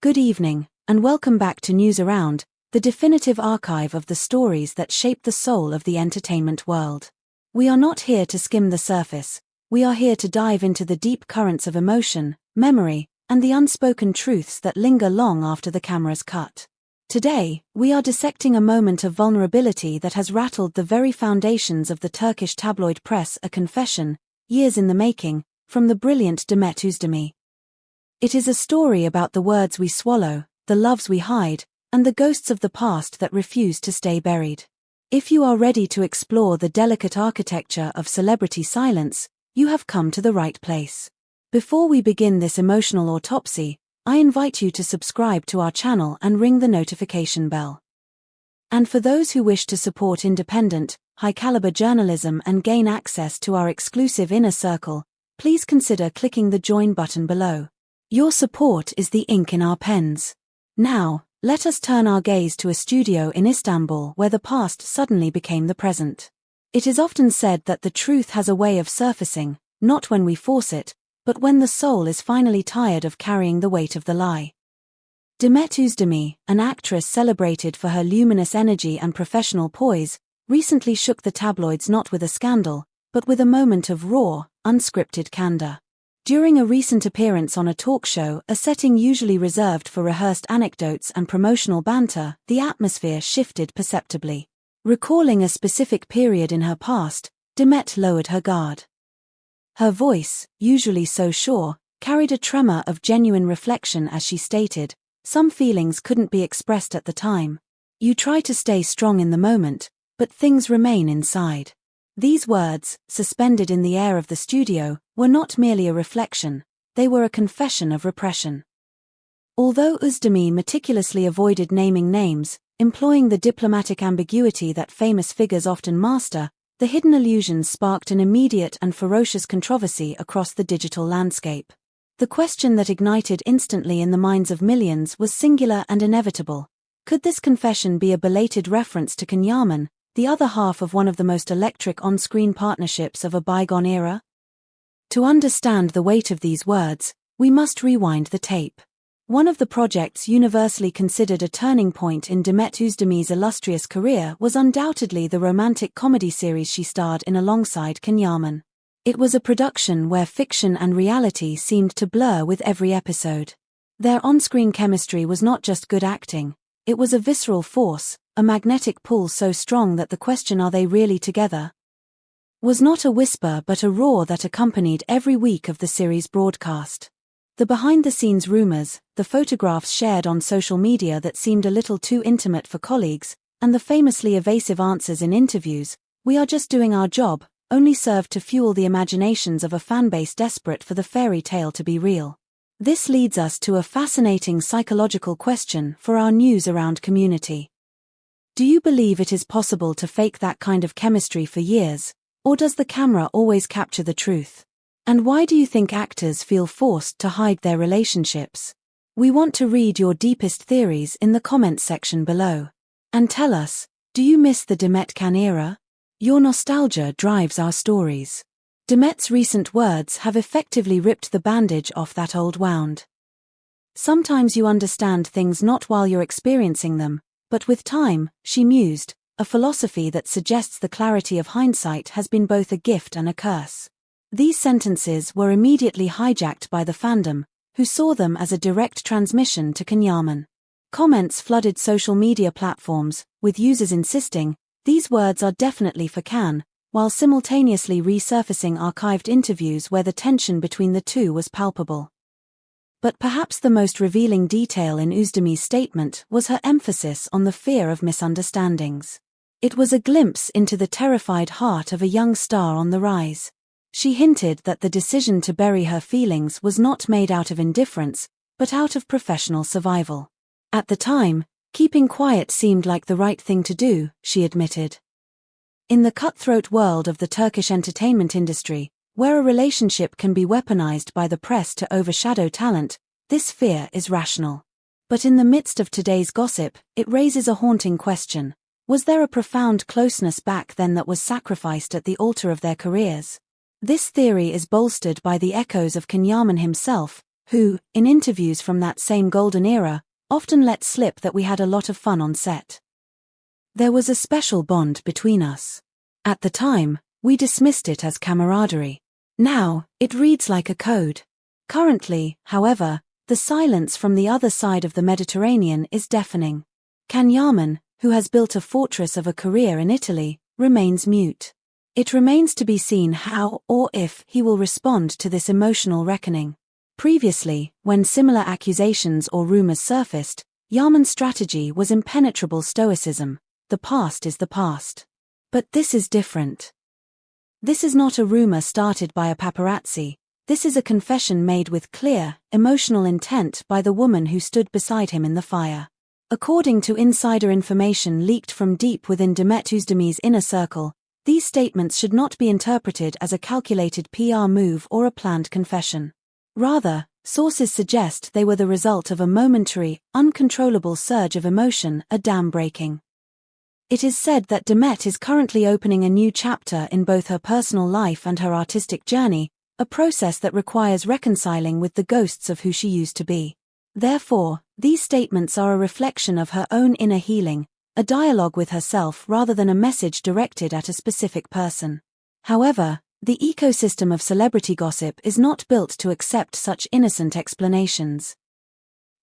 Good evening, and welcome back to News Around, the definitive archive of the stories that shape the soul of the entertainment world. We are not here to skim the surface, we are here to dive into the deep currents of emotion, memory, and the unspoken truths that linger long after the camera's cut. Today, we are dissecting a moment of vulnerability that has rattled the very foundations of the Turkish tabloid press, a confession, years in the making, from the brilliant Demet Özdemir. It is a story about the words we swallow, the loves we hide, and the ghosts of the past that refuse to stay buried. If you are ready to explore the delicate architecture of celebrity silence, you have come to the right place. Before we begin this emotional autopsy, I invite you to subscribe to our channel and ring the notification bell. And for those who wish to support independent, high-caliber journalism and gain access to our exclusive inner circle, please consider clicking the join button below. Your support is the ink in our pens. Now, let us turn our gaze to a studio in Istanbul where the past suddenly became the present. It is often said that the truth has a way of surfacing, not when we force it, but when the soul is finally tired of carrying the weight of the lie. Demet Özdemir, an actress celebrated for her luminous energy and professional poise, recently shook the tabloids not with a scandal, but with a moment of raw, unscripted candor. During a recent appearance on a talk show, a setting usually reserved for rehearsed anecdotes and promotional banter, the atmosphere shifted perceptibly. Recalling a specific period in her past, Demet lowered her guard. Her voice, usually so sure, carried a tremor of genuine reflection as she stated, "Some feelings couldn't be expressed at the time. You try to stay strong in the moment, but things remain inside." These words, suspended in the air of the studio, were not merely a reflection, they were a confession of repression. Although Özdemir meticulously avoided naming names, employing the diplomatic ambiguity that famous figures often master, the hidden allusions sparked an immediate and ferocious controversy across the digital landscape. The question that ignited instantly in the minds of millions was singular and inevitable. Could this confession be a belated reference to Can Yaman, the other half of one of the most electric on-screen partnerships of a bygone era? To understand the weight of these words, we must rewind the tape. One of the projects universally considered a turning point in Demet Özdemir's illustrious career was undoubtedly the romantic comedy series she starred in alongside Can Yaman. It was a production where fiction and reality seemed to blur with every episode. Their on-screen chemistry was not just good acting, it was a visceral force, a magnetic pull so strong that the question, "Are they really together?" was not a whisper but a roar that accompanied every week of the series' broadcast. The behind-the-scenes rumors, the photographs shared on social media that seemed a little too intimate for colleagues, and the famously evasive answers in interviews, "We are just doing our job," only served to fuel the imaginations of a fanbase desperate for the fairy tale to be real. This leads us to a fascinating psychological question for our News Around community. Do you believe it is possible to fake that kind of chemistry for years, or does the camera always capture the truth? And why do you think actors feel forced to hide their relationships? We want to read your deepest theories in the comments section below. And tell us, do you miss the Demet Can era? Your nostalgia drives our stories. Demet's recent words have effectively ripped the bandage off that old wound. Sometimes you understand things not while you're experiencing them, but with time, she mused, a philosophy that suggests the clarity of hindsight has been both a gift and a curse. These sentences were immediately hijacked by the fandom, who saw them as a direct transmission to Can Yaman. Comments flooded social media platforms, with users insisting, "These words are definitely for Can," while simultaneously resurfacing archived interviews where the tension between the two was palpable. But perhaps the most revealing detail in Özdemir's statement was her emphasis on the fear of misunderstandings. It was a glimpse into the terrified heart of a young star on the rise. She hinted that the decision to bury her feelings was not made out of indifference, but out of professional survival. At the time, keeping quiet seemed like the right thing to do, she admitted. In the cutthroat world of the Turkish entertainment industry, where a relationship can be weaponized by the press to overshadow talent, this fear is rational. But in the midst of today's gossip, it raises a haunting question. Was there a profound closeness back then that was sacrificed at the altar of their careers? This theory is bolstered by the echoes of Can Yaman himself, who, in interviews from that same golden era, often let slip that we had a lot of fun on set. There was a special bond between us. At the time, we dismissed it as camaraderie. Now, it reads like a code. Currently, however, the silence from the other side of the Mediterranean is deafening. Can Yaman, who has built a fortress of a career in Italy, remains mute. It remains to be seen how or if he will respond to this emotional reckoning. Previously, when similar accusations or rumors surfaced, Yaman's strategy was impenetrable stoicism. The past is the past. But this is different. This is not a rumor started by a paparazzi. This is a confession made with clear, emotional intent by the woman who stood beside him in the fire. According to insider information leaked from deep within Demet Özdemir's inner circle, these statements should not be interpreted as a calculated PR move or a planned confession. Rather, sources suggest they were the result of a momentary, uncontrollable surge of emotion, a dam breaking. It is said that Demet is currently opening a new chapter in both her personal life and her artistic journey, a process that requires reconciling with the ghosts of who she used to be. Therefore, these statements are a reflection of her own inner healing, a dialogue with herself rather than a message directed at a specific person. However, the ecosystem of celebrity gossip is not built to accept such innocent explanations.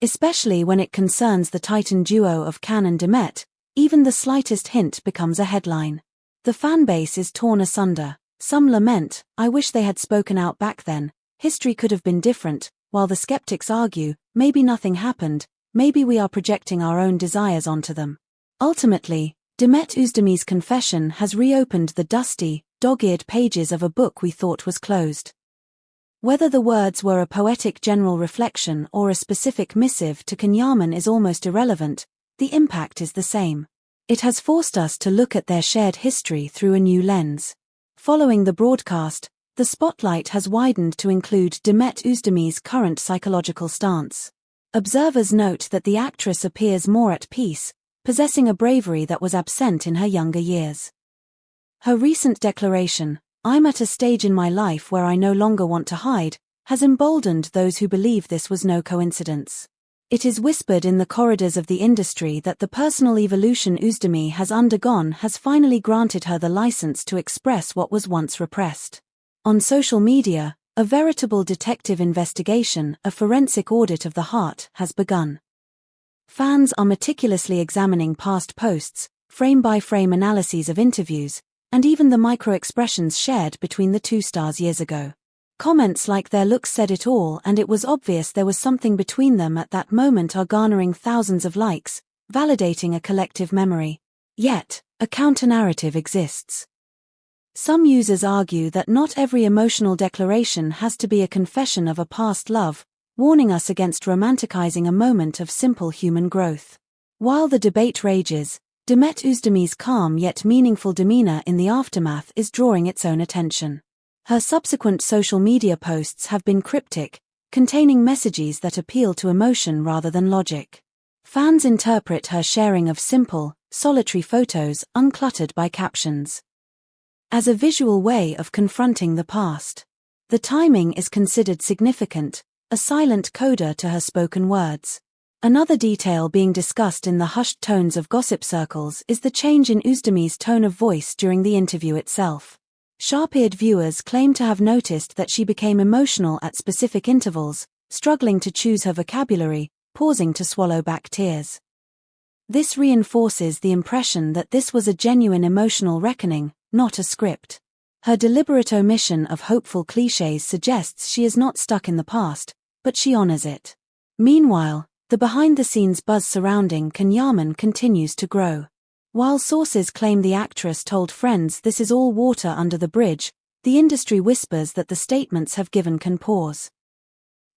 Especially when it concerns the titan duo of Can and Demet, even the slightest hint becomes a headline. The fanbase is torn asunder. Some lament, "I wish they had spoken out back then, history could have been different," while the skeptics argue, "Maybe nothing happened, maybe we are projecting our own desires onto them." Ultimately, Demet Özdemir's confession has reopened the dusty, dog-eared pages of a book we thought was closed. Whether the words were a poetic general reflection or a specific missive to Can Yaman is almost irrelevant, the impact is the same. It has forced us to look at their shared history through a new lens. Following the broadcast, the spotlight has widened to include Demet Özdemir's current psychological stance. Observers note that the actress appears more at peace, possessing a bravery that was absent in her younger years. Her recent declaration, "I'm at a stage in my life where I no longer want to hide," has emboldened those who believe this was no coincidence. It is whispered in the corridors of the industry that the personal evolution Özdemir has undergone has finally granted her the license to express what was once repressed. On social media, a veritable detective investigation, a forensic audit of the heart, has begun. Fans are meticulously examining past posts, frame-by-frame analyses of interviews, and even the micro-expressions shared between the two stars years ago. Comments like "their looks said it all and it was obvious there was something between them at that moment" are garnering thousands of likes, validating a collective memory. Yet, a counter-narrative exists. Some users argue that not every emotional declaration has to be a confession of a past love, warning us against romanticizing a moment of simple human growth. While the debate rages, Demet Özdemir's calm yet meaningful demeanor in the aftermath is drawing its own attention. Her subsequent social media posts have been cryptic, containing messages that appeal to emotion rather than logic. Fans interpret her sharing of simple, solitary photos uncluttered by captions as a visual way of confronting the past. The timing is considered significant, a silent coda to her spoken words. Another detail being discussed in the hushed tones of gossip circles is the change in Özdemir's tone of voice during the interview itself. Sharp-eared viewers claim to have noticed that she became emotional at specific intervals, struggling to choose her vocabulary, pausing to swallow back tears. This reinforces the impression that this was a genuine emotional reckoning, not a script. Her deliberate omission of hopeful clichés suggests she is not stuck in the past, but she honors it. Meanwhile, the behind-the-scenes buzz surrounding Can Yaman continues to grow. While sources claim the actress told friends this is all water under the bridge, the industry whispers that the statements have given Can pause.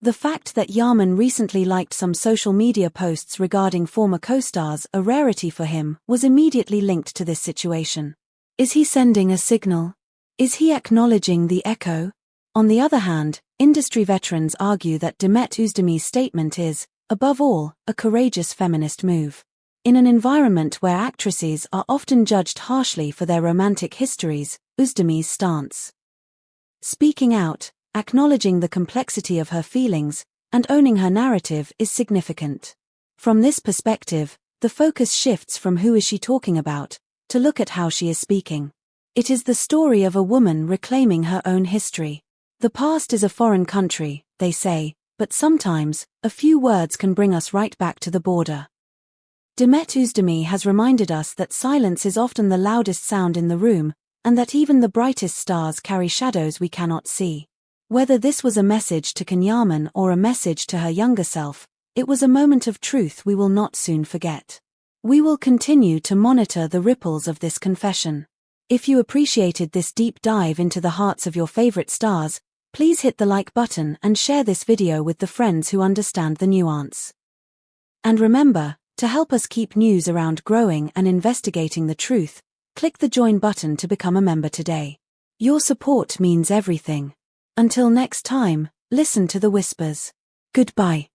The fact that Yaman recently liked some social media posts regarding former co-stars, a rarity for him, was immediately linked to this situation. Is he sending a signal? Is he acknowledging the echo? On the other hand, industry veterans argue that Demet Özdemir's statement is, above all, a courageous feminist move. In an environment where actresses are often judged harshly for their romantic histories, Özdemir's stance, speaking out, acknowledging the complexity of her feelings, and owning her narrative is significant. From this perspective, the focus shifts from who is she talking about, to look at how she is speaking. It is the story of a woman reclaiming her own history. The past is a foreign country, they say, but sometimes, a few words can bring us right back to the border. Demet Özdemir has reminded us that silence is often the loudest sound in the room, and that even the brightest stars carry shadows we cannot see. Whether this was a message to Can Yaman or a message to her younger self, it was a moment of truth we will not soon forget. We will continue to monitor the ripples of this confession. If you appreciated this deep dive into the hearts of your favorite stars, please hit the like button and share this video with the friends who understand the nuance. And remember, to help us keep News Around growing and investigating the truth, click the join button to become a member today. Your support means everything. Until next time, listen to the whispers. Goodbye.